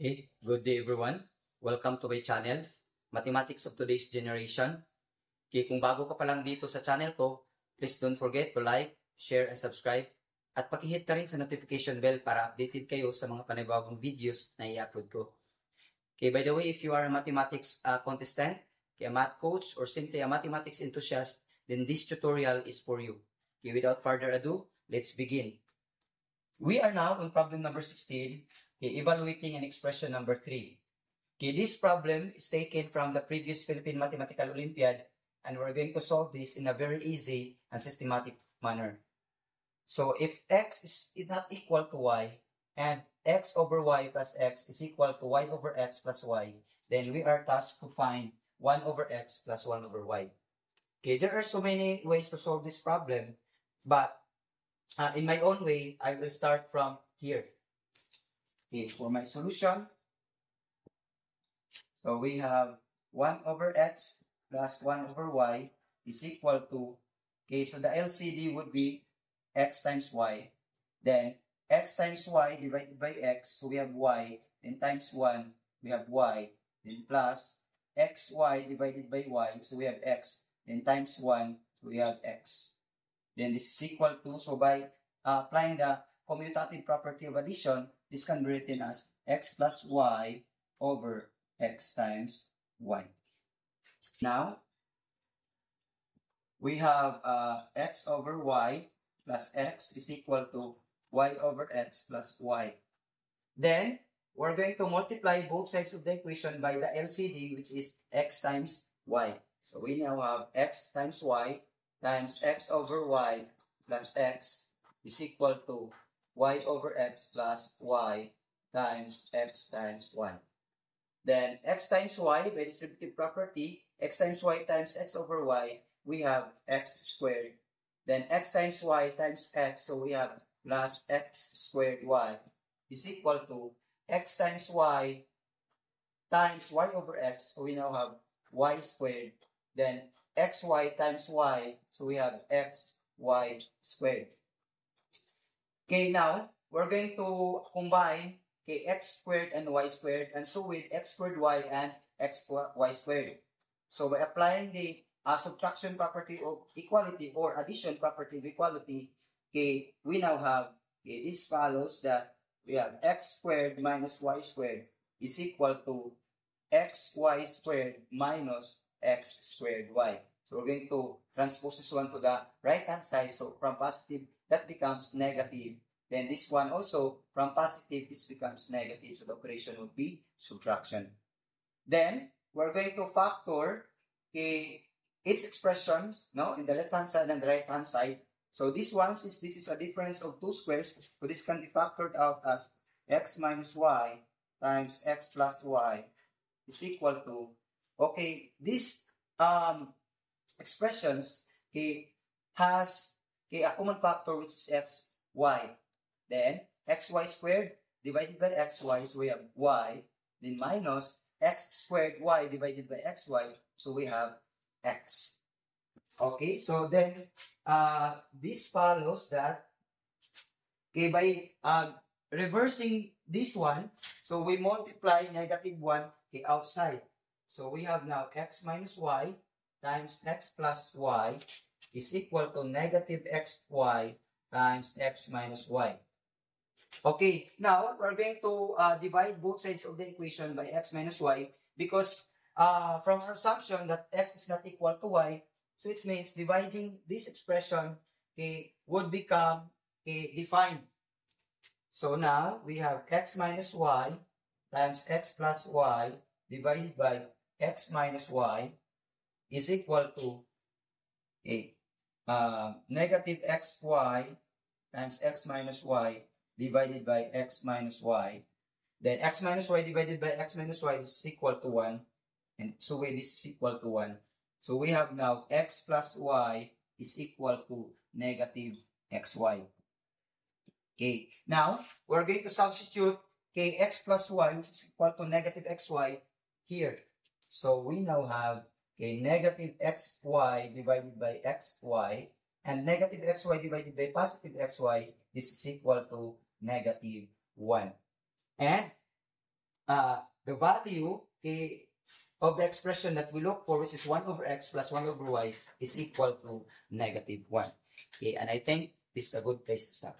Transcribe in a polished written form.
Hey, good day everyone. Welcome to my channel, Mathematics of Today's Generation. Okay, kung bago ka pa lang dito sa channel ko, please don't forget to like, share, and subscribe. At pakihit ka rin sa notification bell para updated kayo sa mga panibagong videos na i-upload ko. Okay, by the way, if you are a mathematics contestant, okay, a math coach, or simply a mathematics enthusiast, then this tutorial is for you. Okay, without further ado, let's begin. We are now on problem number 16, okay, evaluating an expression number 3. Okay, this problem is taken from the previous Philippine Mathematical Olympiad, and we're going to solve this in a very easy and systematic manner. So if x is not equal to y, and x over y plus x is equal to y over x plus y, then we are tasked to find 1 over x plus 1 over y. Okay, there are so many ways to solve this problem, but in my own way, I will start from here. Okay, for my solution, so we have 1 over x plus 1 over y is equal to, okay, so the LCD would be x times y. Then x times y divided by x, so we have y. Then times 1, we have y. Then plus xy divided by y, so we have x. Then times 1, so we have x. Then this is equal to, so by applying the commutative property of addition, this can be written as x plus y over x times y. Now, we have x over y plus x is equal to y over x plus y. Then, we're going to multiply both sides of the equation by the LCD, which is x times y. So we now have x times y times x over y plus x is equal to y over x plus y times x times y. Then x times y by distributive property, x times y times x over y, we have x squared. Then x times y times x, so we have plus x squared y is equal to x times y times y over x, so we now have y squared. Then xy times y, so we have xy squared. Okay, now, we're going to combine x squared and y squared, and so with x squared y and xy squared. So by applying the subtraction property of equality or addition property of equality, okay, we now have, okay, this follows that we have x squared minus y squared is equal to xy squared minus x squared y. So we're going to transpose this one to the right-hand side. So from positive, that becomes negative. Then this one also, from positive, this becomes negative. So the operation would be subtraction. Then, we're going to factor each expressions, no, in the left-hand side and the right-hand side. So this one, since this is a difference of two squares, so this can be factored out as x minus y times x plus y is equal to, okay, this expressions has a common factor which is x, y. Then xy squared divided by xy, so we have y. Then minus x squared y divided by xy, so we have x. Okay, so then this follows that, okay, by reversing this one, so we multiply negative 1 outside. So we have now x minus y times x plus y is equal to negative xy times x minus y. Okay, now we're going to divide both sides of the equation by x minus y because from our assumption that x is not equal to y, so it means dividing this expression would become defined. So now we have x minus y times x plus y divided by x minus y is equal to negative xy times x minus y divided by x minus y. Then x minus y divided by x minus y is equal to 1. And so this is equal to 1. So we have now x plus y is equal to negative xy. Okay, now we're going to substitute x plus y, which is equal to negative xy here. So we now have negative xy divided by xy, and negative xy divided by positive xy, this is equal to negative 1. And the value of the expression that we look for, which is 1 over x plus 1 over y, is equal to -1. Okay, and I think this is a good place to stop.